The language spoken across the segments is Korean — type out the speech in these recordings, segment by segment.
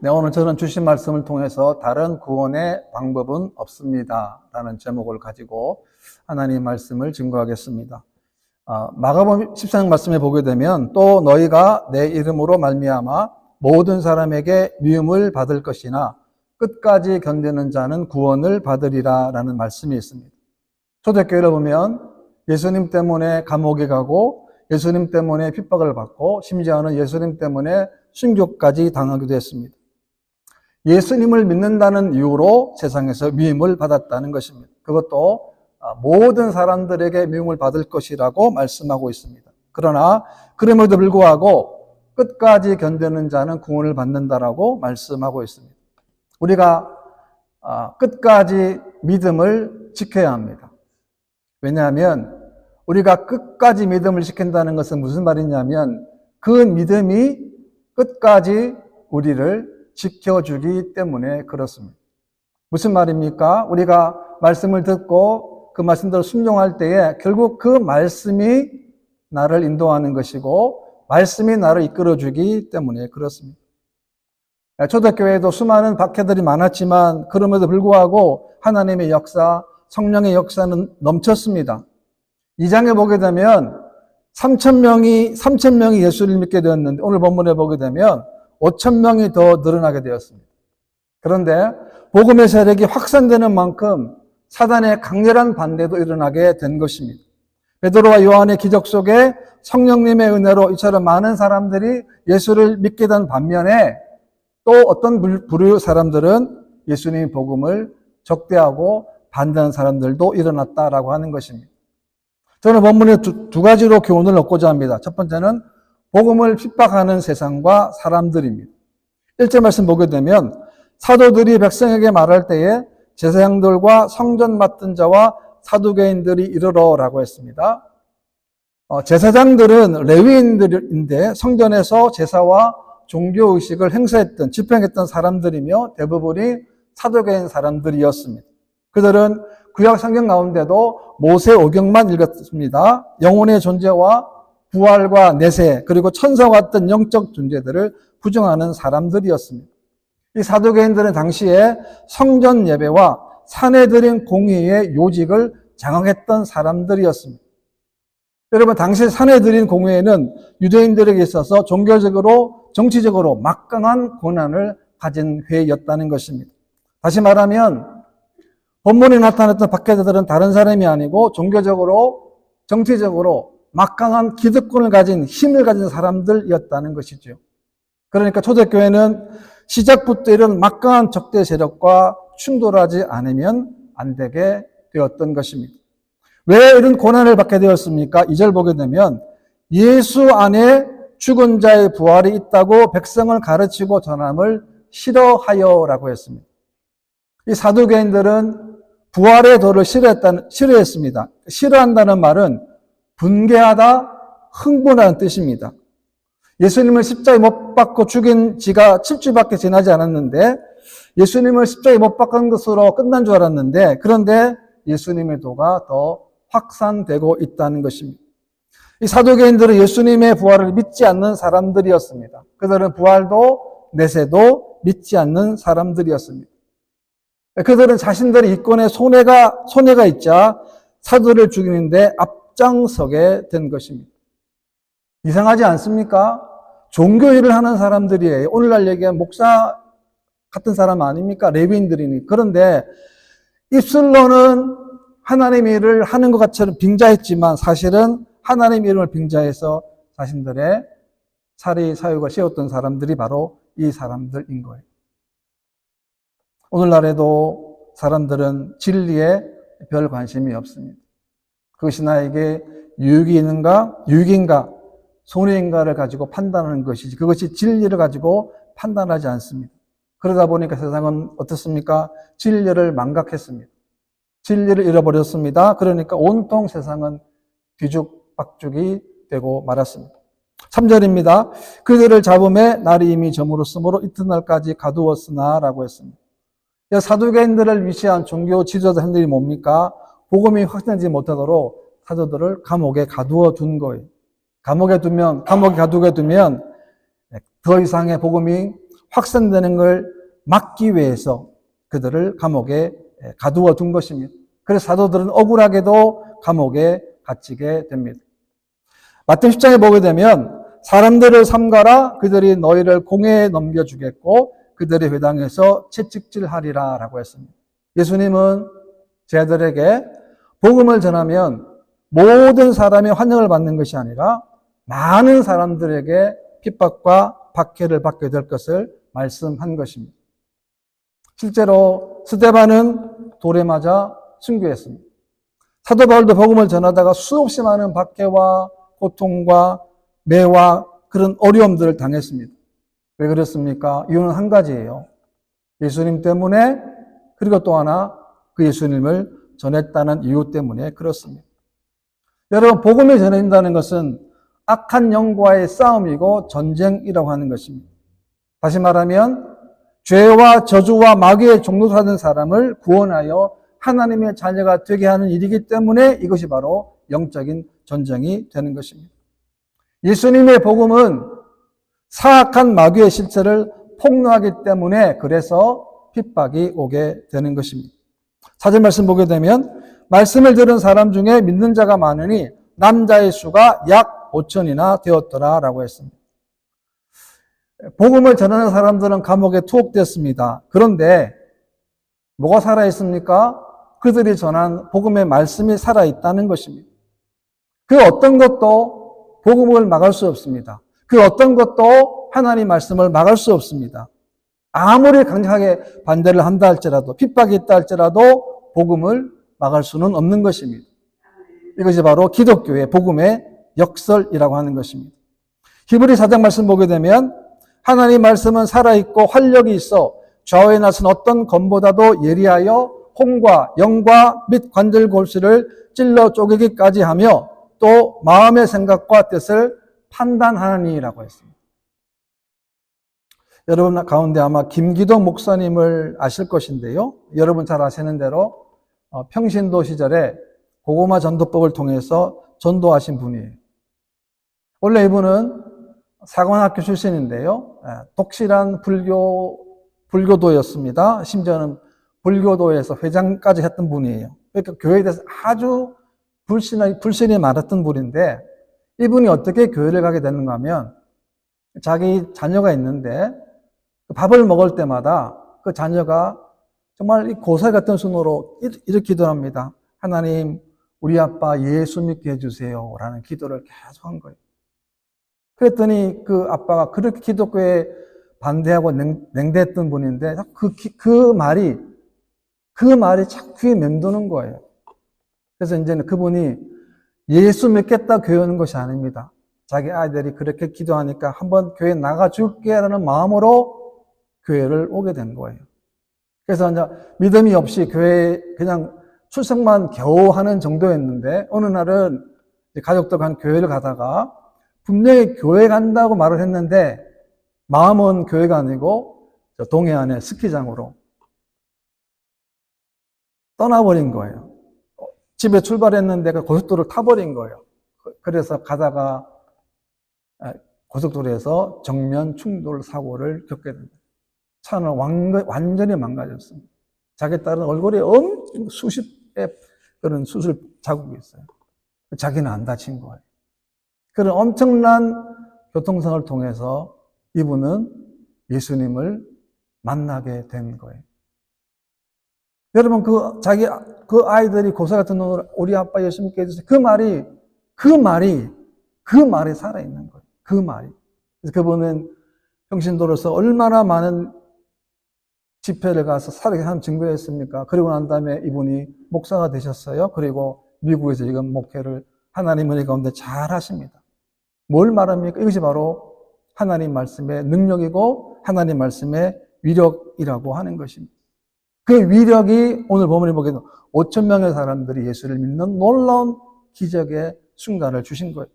네, 오늘 저는 주신 말씀을 통해서 다른 구원의 방법은 없습니다 라는 제목을 가지고 하나님의 말씀을 증거하겠습니다. 마가복음 14장 말씀에 보게 되면 또 너희가 내 이름으로 말미암아 모든 사람에게 미움을 받을 것이나 끝까지 견디는 자는 구원을 받으리라 라는 말씀이 있습니다. 초대교회를 보면 예수님 때문에 감옥에 가고 예수님 때문에 핍박을 받고 심지어는 예수님 때문에 순교까지 당하기도 했습니다. 예수님을 믿는다는 이유로 세상에서 미움을 받았다는 것입니다. 그것도 모든 사람들에게 미움을 받을 것이라고 말씀하고 있습니다. 그러나 그럼에도 불구하고 끝까지 견디는 자는 구원을 받는다라고 말씀하고 있습니다. 우리가 끝까지 믿음을 지켜야 합니다. 왜냐하면 우리가 끝까지 믿음을 지킨다는 것은 무슨 말이냐면 그 믿음이 끝까지 우리를 지켜주기 때문에 그렇습니다. 무슨 말입니까? 우리가 말씀을 듣고 그 말씀대로 순종할 때에 결국 그 말씀이 나를 인도하는 것이고 말씀이 나를 이끌어주기 때문에 그렇습니다. 초대교회에도 수많은 박해들이 많았지만 그럼에도 불구하고 하나님의 역사, 성령의 역사는 넘쳤습니다. 2장에 보게 되면 3,000명이 예수를 믿게 되었는데 오늘 본문에 보게 되면 5,000명이 더 늘어나게 되었습니다. 그런데 복음의 세력이 확산되는 만큼 사단의 강렬한 반대도 일어나게 된 것입니다. 베드로와 요한의 기적 속에 성령님의 은혜로 이처럼 많은 사람들이 예수를 믿게 된 반면에 또 어떤 부류의 사람들은 예수님의 복음을 적대하고 반대하는 사람들도 일어났다라고 하는 것입니다. 저는 본문에 두 가지로 교훈을 얻고자 합니다. 첫 번째는 복음을 핍박하는 세상과 사람들입니다. 1절 말씀 보게 되면 사도들이 백성에게 말할 때에 제사장들과 성전 맡은 자와 사두개인들이 이르러라고 했습니다. 제사장들은 레위인들인데 성전에서 제사와 종교의식을 행사했던, 집행했던 사람들이며 대부분이 사두개인 사람들이었습니다. 그들은 구약 성경 가운데도 모세오경만 읽었습니다. 영혼의 존재와 부활과 내세 그리고 천사와 같은 영적 존재들을 부정하는 사람들이었습니다. 이 사두개인들은 당시에 성전 예배와 사내들인 공회의 요직을 장악했던 사람들이었습니다. 여러분, 당시 사내들인 공회는 유대인들에게 있어서 종교적으로 정치적으로 막강한 권한을 가진 회의였다는 것입니다. 다시 말하면 본문에 나타났던 박해자들은 다른 사람이 아니고 종교적으로 정치적으로 막강한 기득권을 가진 힘을 가진 사람들이었다는 것이죠. 그러니까 초대교회는 시작부터 이런 막강한 적대 세력과 충돌하지 않으면 안 되게 되었던 것입니다. 왜 이런 고난을 받게 되었습니까? 2절 보게 되면 예수 안에 죽은 자의 부활이 있다고 백성을 가르치고 전함을 싫어하여라고 했습니다. 이 사두개인들은 부활의 도를 싫어했습니다. 싫어한다는 말은 분개하다, 흥분하는 뜻입니다. 예수님을 십자가에 못 박고 죽인 지가 7주밖에 지나지 않았는데 예수님을 십자가에 못 박은 것으로 끝난 줄 알았는데 그런데 예수님의 도가 더 확산되고 있다는 것입니다. 이 사두개인들은 예수님의 부활을 믿지 않는 사람들이었습니다. 그들은 부활도 내세도 믿지 않는 사람들이었습니다. 그들은 자신들의 이권에 손해가 있자 사도를 죽이는데 앞장서게 된 것입니다. 이상하지 않습니까? 종교 일을 하는 사람들이에요. 오늘날 얘기하면 목사 같은 사람 아닙니까? 레위인들이니. 그런데 입술로는 하나님 일을 하는 것 같처럼 빙자했지만 사실은 하나님 이름을 빙자해서 자신들의 사리 사욕을 세웠던 사람들이 바로 이 사람들인 거예요. 오늘날에도 사람들은 진리에 별 관심이 없습니다. 그것이 나에게 유익인가, 손해인가를 가지고 판단하는 것이지 그것이 진리를 가지고 판단하지 않습니다. 그러다 보니까 세상은 어떻습니까? 진리를 망각했습니다. 진리를 잃어버렸습니다. 그러니까 온통 세상은 뒤죽박죽이 되고 말았습니다. 3절입니다. 그들을 잡음에 날이 이미 저물었으므로 이튿날까지 가두었으나 라고 했습니다. 사두개인들을 위시한 종교 지도자들이 뭡니까? 복음이 확산되지 못하도록 사도들을 감옥에 가두어 둔 거예요. 감옥에 가두게 두면 더 이상의 복음이 확산되는 걸 막기 위해서 그들을 감옥에 가두어 둔 것입니다. 그래서 사도들은 억울하게도 감옥에 갇히게 됩니다. 마태복음 10장에 보게 되면 사람들을 삼가라, 그들이 너희를 공회에 넘겨주겠고 그들의 회당에서 채찍질하리라 라고 했습니다. 예수님은 제자들에게 복음을 전하면 모든 사람의 환영을 받는 것이 아니라 많은 사람들에게 핍박과 박해를 받게 될 것을 말씀한 것입니다. 실제로 스데반은 돌에 맞아 순교했습니다. 사도 바울도 복음을 전하다가 수없이 많은 박해와 고통과 매와 그런 어려움들을 당했습니다. 왜 그렇습니까? 이유는 한 가지예요. 예수님 때문에, 그리고 또 하나 그 예수님을 전했다는 이유 때문에 그렇습니다. 여러분, 복음이 전해진다는 것은 악한 영과의 싸움이고 전쟁이라고 하는 것입니다. 다시 말하면 죄와 저주와 마귀의 종노릇하는 사람을 구원하여 하나님의 자녀가 되게 하는 일이기 때문에 이것이 바로 영적인 전쟁이 되는 것입니다. 예수님의 복음은 사악한 마귀의 실체를 폭로하기 때문에 그래서 핍박이 오게 되는 것입니다. 4절 말씀 보게 되면 말씀을 들은 사람 중에 믿는 자가 많으니 남자의 수가 약 5천이나 되었더라 라고 했습니다. 복음을 전하는 사람들은 감옥에 투옥됐습니다. 그런데 뭐가 살아있습니까? 그들이 전한 복음의 말씀이 살아있다는 것입니다. 그 어떤 것도 복음을 막을 수 없습니다. 그 어떤 것도 하나님 말씀을 막을 수 없습니다. 아무리 강력하게 반대를 한다 할지라도, 핍박이 있다 할지라도 복음을 막을 수는 없는 것입니다. 이것이 바로 기독교의 복음의 역설이라고 하는 것입니다. 히브리 4장 말씀 보게 되면 하나님 말씀은 살아있고 활력이 있어 좌우에 나선 어떤 검보다도 예리하여 혼과 영과 및 관절 골수를 찔러 쪼개기까지 하며 또 마음의 생각과 뜻을 판단하느니라고 했습니다. 여러분 가운데 아마 김기동 목사님을 아실 것인데요. 여러분 잘 아시는 대로 평신도 시절에 고구마 전도법을 통해서 전도하신 분이에요. 원래 이분은 사관학교 출신인데요. 독실한 불교도였습니다. 심지어는 불교도에서 회장까지 했던 분이에요. 그러니까 교회에 대해서 아주 불신이 많았던 분인데 이분이 어떻게 교회를 가게 되는가 하면 자기 자녀가 있는데 밥을 먹을 때마다 그 자녀가 정말 이 고사리 같은 순으로 이렇게 기도합니다. 하나님, 우리 아빠 예수 믿게 해주세요. 라는 기도를 계속 한 거예요. 그랬더니 그 아빠가 그렇게 기독교에 반대하고 냉대했던 분인데 그 말이 자꾸 귀에 맴도는 거예요. 그래서 이제는 그분이 예수 믿겠다 교회 오는 것이 아닙니다. 자기 아이들이 그렇게 기도하니까 한번 교회 나가줄게라는 마음으로 교회를 오게 된 거예요. 그래서 이제 믿음이 없이 교회에 그냥 출석만 겨우 하는 정도였는데 어느 날은 가족들과 한 교회를 가다가 분명히 교회 간다고 말을 했는데 마음은 교회가 아니고 동해안의 스키장으로 떠나버린 거예요. 집에 출발했는데 그 고속도로를 타버린 거예요. 그래서 가다가 고속도로에서 정면 충돌 사고를 겪게 됩니다. 차는 완전히 망가졌습니다. 자기 딸은 얼굴에 수십의 그런 수술 자국이 있어요. 자기는 안 다친 거예요. 그런 엄청난 교통사고를 통해서 이분은 예수님을 만나게 된 거예요. 여러분, 그 아이들이 고사 같은 놈을 우리 아빠 예수 믿게 해주세요. 그 말이 살아있는 거예요. 그 말이. 그래서 그분은 평신도로서 얼마나 많은 집회를 가서 살게 한 증거했습니까? 그리고 난 다음에 이분이 목사가 되셨어요. 그리고 미국에서 지금 목회를 하나님 은혜 가운데 잘 하십니다. 뭘 말합니까? 이것이 바로 하나님 말씀의 능력이고 하나님 말씀의 위력이라고 하는 것입니다. 그 위력이 오늘 본문에 보게 되면 5천 명의 사람들이 예수를 믿는 놀라운 기적의 순간을 주신 거예요.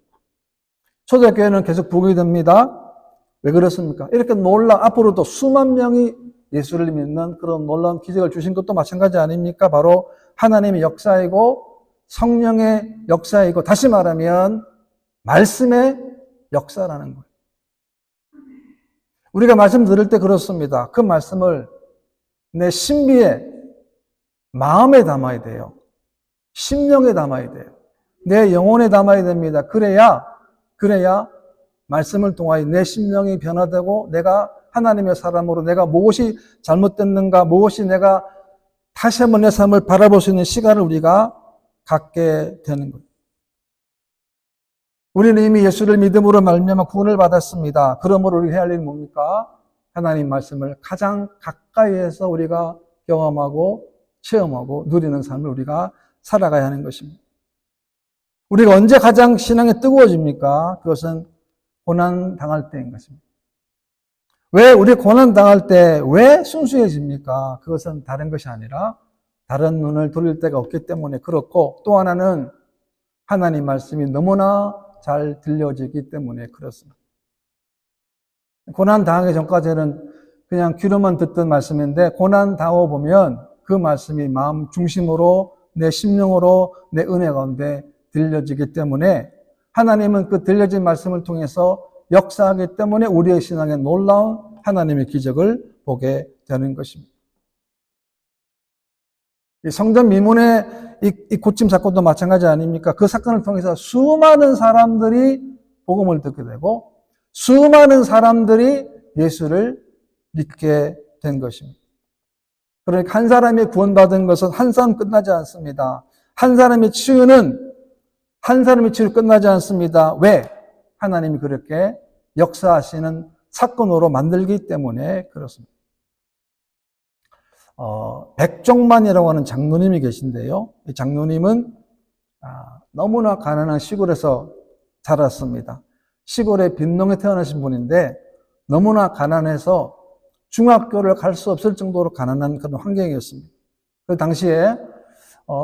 초대교회는 계속 부흥이 됩니다. 왜 그렇습니까? 이렇게 앞으로도 수만 명이 예수를 믿는 그런 놀라운 기적을 주신 것도 마찬가지 아닙니까? 바로 하나님의 역사이고 성령의 역사이고 다시 말하면 말씀의 역사라는 거예요. 우리가 말씀 들을 때 그렇습니다. 그 말씀을 내 신비에, 마음에 담아야 돼요. 심령에 담아야 돼요. 내 영혼에 담아야 됩니다. 그래야 말씀을 통하여 내 심령이 변화되고 내가 하나님의 사람으로 내가 무엇이 잘못됐는가, 무엇이 내가 다시 한번 내 삶을 바라볼 수 있는 시간을 우리가 갖게 되는 거예요. 우리는 이미 예수를 믿음으로 말미암아 구원을 받았습니다. 그러므로 우리가 해야 할 일은 뭡니까? 하나님 말씀을 가장 가까이에서 우리가 경험하고 체험하고 누리는 삶을 우리가 살아가야 하는 것입니다. 우리가 언제 가장 신앙이 뜨거워집니까? 그것은 고난 당할 때인 것입니다. 왜 우리 고난 당할 때 왜 순수해집니까? 그것은 다른 것이 아니라 다른 눈을 돌릴 데가 없기 때문에 그렇고, 또 하나는 하나님 말씀이 너무나 잘 들려지기 때문에 그렇습니다. 고난 당하기 전까지는 그냥 귀로만 듣던 말씀인데 고난 당하고 보면 그 말씀이 마음 중심으로 내 심령으로 내 은혜 가운데 들려지기 때문에 하나님은 그 들려진 말씀을 통해서 역사하기 때문에 우리의 신앙에 놀라운 하나님의 기적을 보게 되는 것입니다. 이 성전 미문의 이 고침 사건도 마찬가지 아닙니까? 그 사건을 통해서 수많은 사람들이 복음을 듣게 되고 수많은 사람들이 예수를 믿게 된 것입니다. 그러니까 한 사람이 구원받은 것은 한 사람 끝나지 않습니다. 한 사람의 치유는 한 사람의 치유 끝나지 않습니다. 왜? 하나님이 그렇게 역사하시는 사건으로 만들기 때문에 그렇습니다. 백종만이라고 하는 장로님이 계신데요. 이 장로님은 너무나 가난한 시골에서 자랐습니다. 시골의 빈농에 태어나신 분인데 너무나 가난해서 중학교를 갈 수 없을 정도로 가난한 그런 환경이었습니다. 그 당시에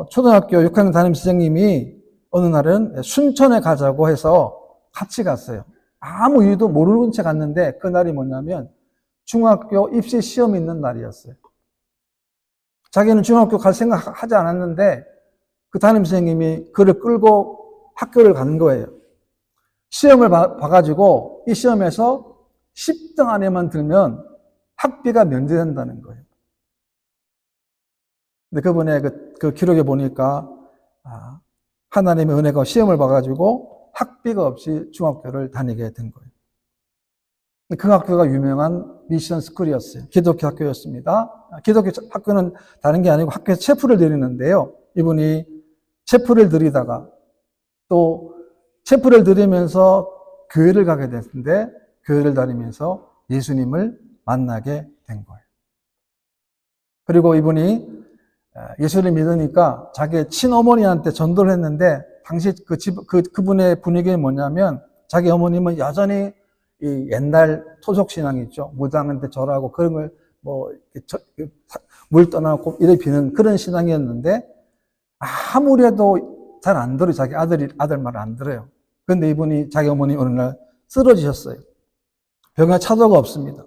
초등학교 6학년 담임 선생님이 어느 날은 순천에 가자고 해서 같이 갔어요. 아무 이유도 모르는 채 갔는데 그날이 뭐냐면 중학교 입시 시험이 있는 날이었어요. 자기는 중학교 갈 생각 하지 않았는데 그 담임 선생님이 그를 끌고 학교를 가는 거예요. 시험을 봐가지고 이 시험에서 10등 안에만 들면 학비가 면제된다는 거예요. 근데 그분의 그 기록에 보니까 하나님의 은혜가 시험을 봐가지고 학비가 없이 중학교를 다니게 된 거예요. 그 학교가 유명한 미션 스쿨이었어요. 기독교 학교였습니다. 기독교 학교는 다른 게 아니고 학교에서 체프를 드리는데요. 이분이 체프를 드리다가 또 체프를 드리면서 교회를 가게 됐는데 교회를 다니면서 예수님을 만나게 된 거예요. 그리고 이분이 예수를 믿으니까 자기 친어머니한테 전도를 했는데 당시 그분의 분위기는 뭐냐면 자기 어머님은 여전히 이 옛날 토속신앙이 있죠. 무당한테 절하고 그런 걸 물 떠나고 이래 비는 그런 신앙이었는데 아무리 해도 잘 안 들어요. 자기 아들 말 안 들어요. 그런데 이분이 자기 어머니 어느 날 쓰러지셨어요. 병에 차도가 없습니다.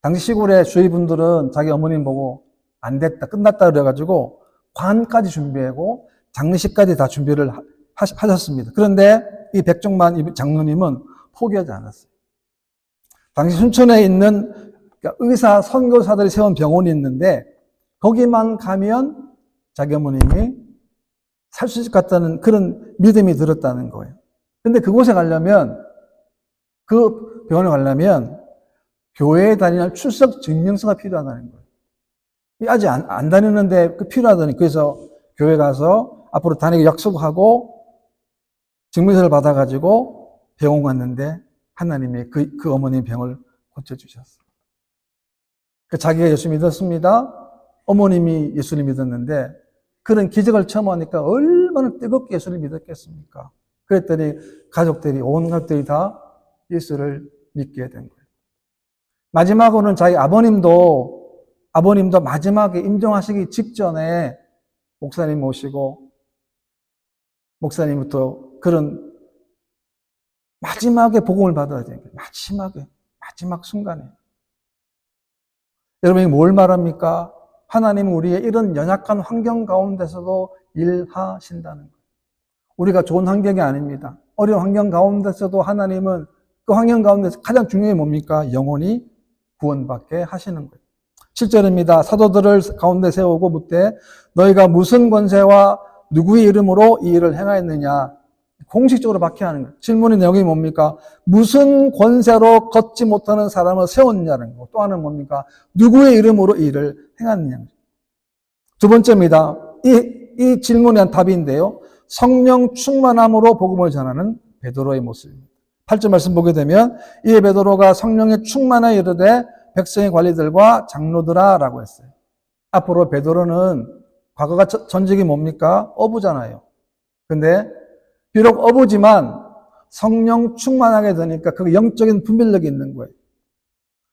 당시 시골의 주위 분들은 자기 어머님 보고 안 됐다, 끝났다 그래가지고 관까지 준비하고 장례식까지 다 준비를 하셨습니다. 그런데 이 백종만 장로님은 포기하지 않았어요. 당시 순천에 있는 의사 선교사들이 세운 병원이 있는데 거기만 가면 자기 어머님이 살 수 있을 것 같다는 그런 믿음이 들었다는 거예요. 근데 그곳에 가려면 그 병원에 가려면 교회에 다니는 출석 증명서가 필요하다는 거예요. 아직 안 다니는데 필요하다니. 그래서 교회 가서 앞으로 다니기 약속하고 증명서를 받아가지고 병원 갔는데 하나님이 그 어머님 병을 고쳐주셨어요. 자기가 예수 믿었습니다. 어머님이 예수를 믿었는데 그런 기적을 처음 하니까 얼마나 뜨겁게 예수를 믿었겠습니까? 그랬더니 온 가족들이 다 예수를 믿게 된 거예요. 마지막으로는 자기 아버님도 마지막에 임종하시기 직전에 목사님 모시고 목사님부터 그런 마지막에 복음을 받아야 되는 거예요. 마지막 순간에. 여러분이 뭘 말합니까? 하나님은 우리의 이런 연약한 환경 가운데서도 일하신다는 거예요. 우리가 좋은 환경이 아닙니다. 어려운 환경 가운데서도 하나님은 그 환경 가운데서 가장 중요한 게 뭡니까? 영혼이 구원받게 하시는 거예요. 7절입니다. 사도들을 가운데 세우고 묻되 너희가 무슨 권세와 누구의 이름으로 이 일을 행하였느냐. 공식적으로 박해하는 거예요. 질문의 내용이 뭡니까? 무슨 권세로 걷지 못하는 사람을 세웠느냐는 거. 또 하나는 뭡니까? 누구의 이름으로 이 일을 행하느냐. 두 번째입니다. 이 질문에 대한 답인데요. 성령 충만함으로 복음을 전하는 베드로의 모습입니다. 8절 말씀 보게 되면 이 베드로가 성령에 충만하여 이르되 백성의 관리들과 장로들아 라고 했어요. 앞으로 베드로는 과거가 전적이 뭡니까? 어부잖아요. 근데 비록 어부지만 성령 충만하게 되니까 그 영적인 분별력이 있는 거예요.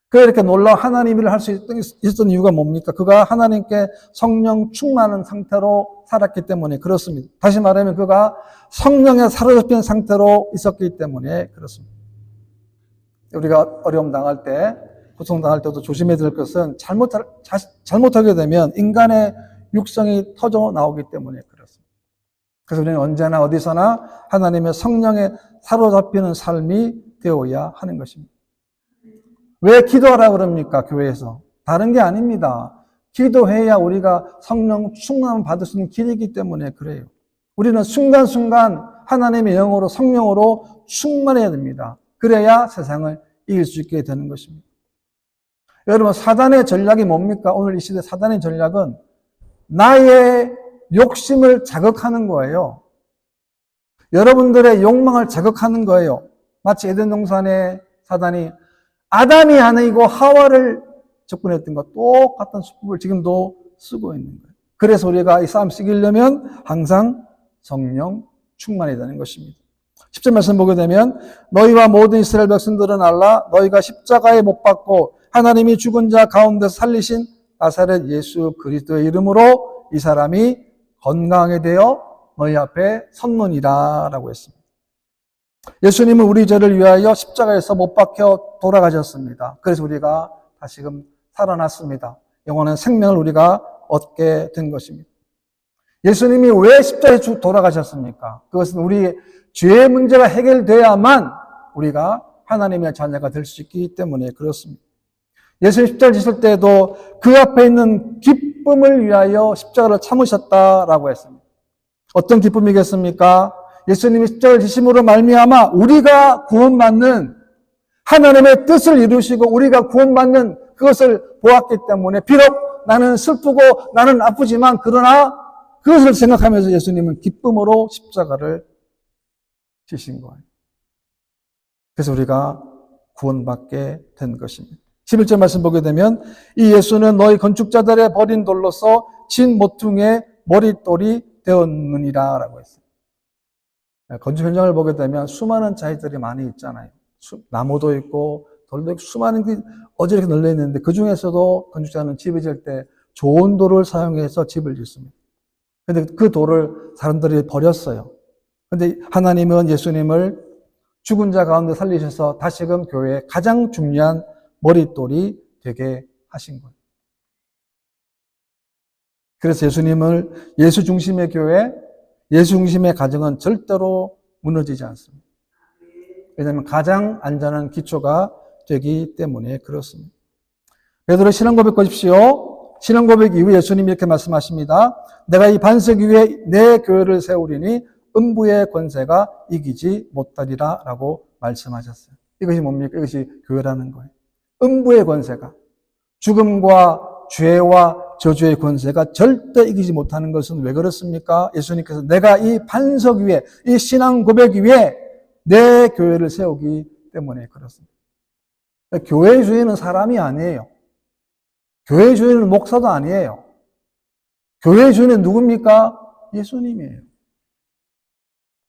그가 이렇게 놀라운 하나님 일을 할 수 있었던 이유가 뭡니까? 그가 하나님께 성령 충만한 상태로 살았기 때문에 그렇습니다. 다시 말하면 그가 성령에 사로잡힌 상태로 있었기 때문에 그렇습니다. 우리가 어려움 당할 때, 고통 당할 때도 조심해야 될 것은 잘못하게 되면 인간의 육성이 터져 나오기 때문에 그렇습니다. 그래서 우리는 언제나 어디서나 하나님의 성령에 사로잡히는 삶이 되어야 하는 것입니다. 왜 기도하라 그럽니까? 교회에서. 다른 게 아닙니다. 기도해야 우리가 성령 충만함을 받을 수 있는 길이기 때문에 그래요. 우리는 순간순간 하나님의 영으로 성령으로 충만해야 됩니다. 그래야 세상을 이길 수 있게 되는 것입니다. 여러분, 사단의 전략이 뭡니까? 오늘 이 시대 사단의 전략은 나의 욕심을 자극하는 거예요. 여러분들의 욕망을 자극하는 거예요. 마치 에덴 동산에 사단이 아담이 아니고 하와를 접근했던 것 똑같은 수법을 지금도 쓰고 있는 거예요. 그래서 우리가 이 싸움 이기려면 항상 성령 충만해야 되는 것입니다. 10절 말씀 보게 되면 너희와 모든 이스라엘 백성들은 알라 너희가 십자가에 못 박고 하나님이 죽은 자 가운데서 살리신 나사렛 예수 그리스도의 이름으로 이 사람이 건강하게 되어 너희 앞에 섰느니라 라고 했습니다. 예수님은 우리 죄를 위하여 십자가에서 못 박혀 돌아가셨습니다. 그래서 우리가 다시금 살아났습니다. 영원한 생명을 우리가 얻게 된 것입니다. 예수님이 왜 십자가에 돌아가셨습니까? 그것은 우리의 죄의 문제가 해결돼야만 우리가 하나님의 자녀가 될 수 있기 때문에 그렇습니다. 예수님 십자가를 지실 때에도 그 앞에 있는 기쁨을 위하여 십자가를 참으셨다라고 했습니다. 어떤 기쁨이겠습니까? 예수님이 십자가를 지심으로 말미암아 우리가 구원받는 하나님의 뜻을 이루시고 우리가 구원받는 그것을 보았기 때문에 비록 나는 슬프고 나는 아프지만 그러나 그것을 생각하면서 예수님은 기쁨으로 십자가를 지신 거예요. 그래서 우리가 구원받게 된 것입니다. 11절 말씀 보게 되면 이 예수는 너희 건축자들의 버린 돌로서 진 모퉁이의 머릿돌이 되었느니라 라고 했어요. 건축 현장을 보게 되면 수많은 자리들이 많이 있잖아요. 나무도 있고 돌도 있고 수많은 게 어지럽게 널려 있는데 그 중에서도 건축자는 집을 지을 때 좋은 돌을 사용해서 집을 짓습니다. 그런데 그 돌을 사람들이 버렸어요. 그런데 하나님은 예수님을 죽은 자 가운데 살리셔서 다시금 교회의 가장 중요한 머릿돌이 되게 하신 거예요. 그래서 예수님을 예수 중심의 교회, 예수 중심의 가정은 절대로 무너지지 않습니다. 왜냐하면 가장 안전한 기초가 되기 때문에 그렇습니다. 베드로 신앙 고백 보십시오. 신앙 고백 이후 예수님이 이렇게 말씀하십니다. 내가 이 반석 위에 내 교회를 세우리니 음부의 권세가 이기지 못하리라 라고 말씀하셨어요. 이것이 뭡니까? 이것이 교회라는 거예요. 음부의 권세가, 죽음과 죄와 저주의 권세가 절대 이기지 못하는 것은 왜 그렇습니까? 예수님께서 내가 이 반석 위에, 이 신앙 고백 위에 내 교회를 세우기 때문에 그렇습니다. 교회의 주인은 사람이 아니에요. 교회의 주인은 목사도 아니에요. 교회의 주인은 누굽니까? 예수님이에요.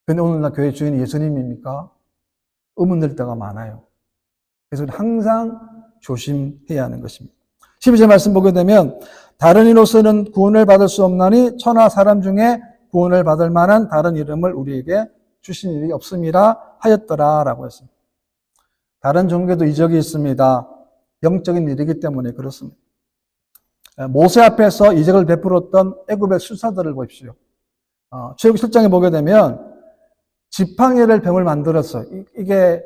그런데 오늘날 교회의 주인이 예수님입니까? 의문될 때가 많아요. 그래서 항상 조심해야 하는 것입니다. 12절 말씀 보게 되면 다른 이로서는 구원을 받을 수 없나니 천하 사람 중에 구원을 받을 만한 다른 이름을 우리에게 주신 일이 없음이라 하였더라 라고 했습니다. 다른 종교도 이적이 있습니다. 영적인 일이기 때문에 그렇습니다. 모세 앞에서 이적을 베풀었던 애굽의 술사들을 보십시오. 출애굽 7장에 보게 되면 지팡이를 뱀을 만들었어요. 이게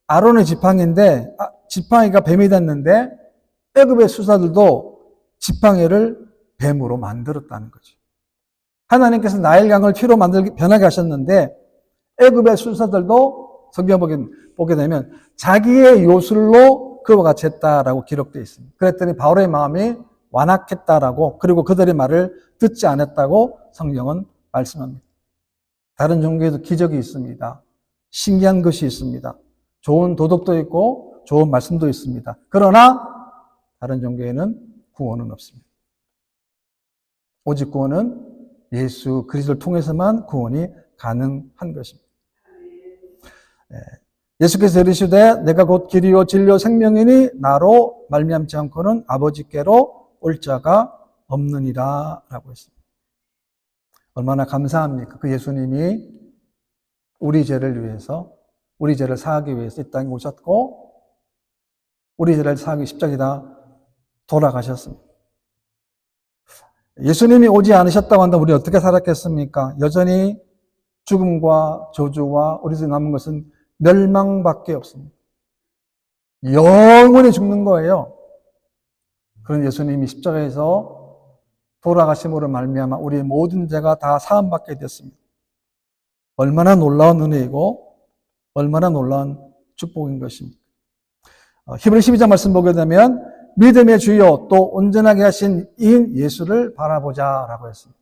아론의 지팡이인데 지팡이가 뱀이 됐는데 애굽의 수사들도 지팡이를 뱀으로 만들었다는 거죠. 하나님께서 나일강을 피로 변하게 하셨는데 애굽의 술사들도 성경 보게 되면 자기의 요술로 그와 같이 했다라고 기록되어 있습니다. 그랬더니 바울의 마음이 완악했다라고, 그리고 그들의 말을 듣지 않았다고 성경은 말씀합니다. 다른 종교에도 기적이 있습니다. 신기한 것이 있습니다. 좋은 도덕도 있고 좋은 말씀도 있습니다. 그러나 다른 종교에는 구원은 없습니다. 오직 구원은 예수 그리스도를 통해서만 구원이 가능한 것입니다. 예수께서 이르시되 내가 곧 길이요 진리요 생명이니 나로 말미암지 않고는 아버지께로 올 자가 없느니라 라고 했습니다. 얼마나 감사합니까? 그 예수님이 우리 죄를 위해서, 우리 죄를 사하기 위해서 이 땅에 오셨고 우리 죄를 사하기 십자가에다 돌아가셨습니다. 예수님이 오지 않으셨다고 한다면 우리 어떻게 살았겠습니까? 여전히 죽음과 저주와 우리에게 남은 것은 멸망밖에 없습니다. 영원히 죽는 거예요. 그런 예수님이 십자가에서 돌아가심으로 말미암아 우리의 모든 죄가 다 사함받게 됐습니다. 얼마나 놀라운 은혜이고 얼마나 놀라운 축복인 것입니다. 히브리 12장 말씀 보게 되면 믿음의 주요 또 온전하게 하신 이인 예수를 바라보자라고 했습니다.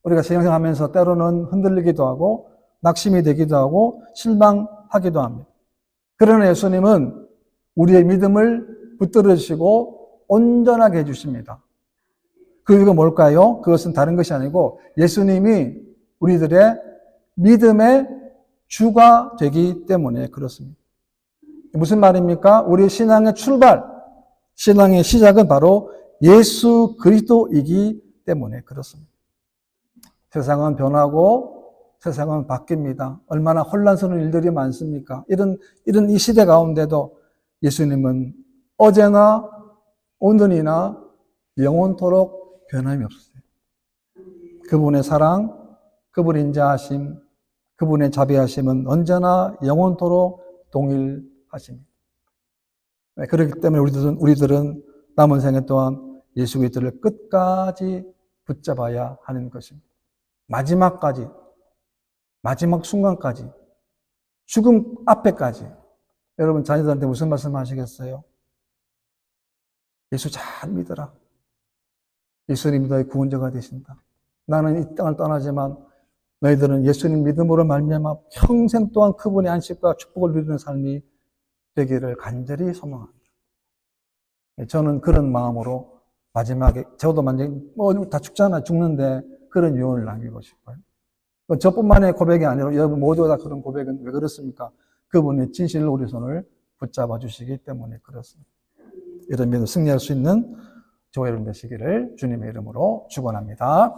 우리가 신앙생활하면서 때로는 흔들리기도 하고 낙심이 되기도 하고 실망하기도 합니다. 그러나 예수님은 우리의 믿음을 붙들어 주시고 온전하게 해주십니다. 그 이유가 뭘까요? 그것은 다른 것이 아니고 예수님이 우리들의 믿음의 주가 되기 때문에 그렇습니다. 무슨 말입니까? 우리 신앙의 출발, 신앙의 시작은 바로 예수 그리스도이기 때문에 그렇습니다. 세상은 변하고 세상은 바뀝니다. 얼마나 혼란스러운 일들이 많습니까? 이런 이 시대 가운데도 예수님은 어제나 오늘이나 영원토록 변함이 없으세요. 그분의 사랑, 그분의 인자하심, 그분의 자비하심은 언제나 영원토록 동일하십니다. 그렇기 때문에 우리들은 남은 생애 동안 예수 그리스도를 끝까지 붙잡아야 하는 것입니다. 마지막까지, 마지막 순간까지, 죽음 앞에까지. 여러분 자녀들한테 무슨 말씀 하시겠어요? 예수 잘 믿어라. 예수님이 너의 구원자가 되신다. 나는 이 땅을 떠나지만 너희들은 예수님 믿음으로 말미암아 평생 동안 그분의 안식과 축복을 누리는 삶이 되기를 간절히 소망합니다. 저는 그런 마음으로 마지막에 저도 만약에 다 죽는데 그런 유언을 남기고 싶어요. 저뿐만의 고백이 아니라 여러분 모두가 다 그런 고백은 왜 그렇습니까? 그분의 진실로 우리 손을 붙잡아 주시기 때문에 그렇습니다. 이런 면에서 승리할 수 있는 저와 여러분 되시기를 주님의 이름으로 축원합니다.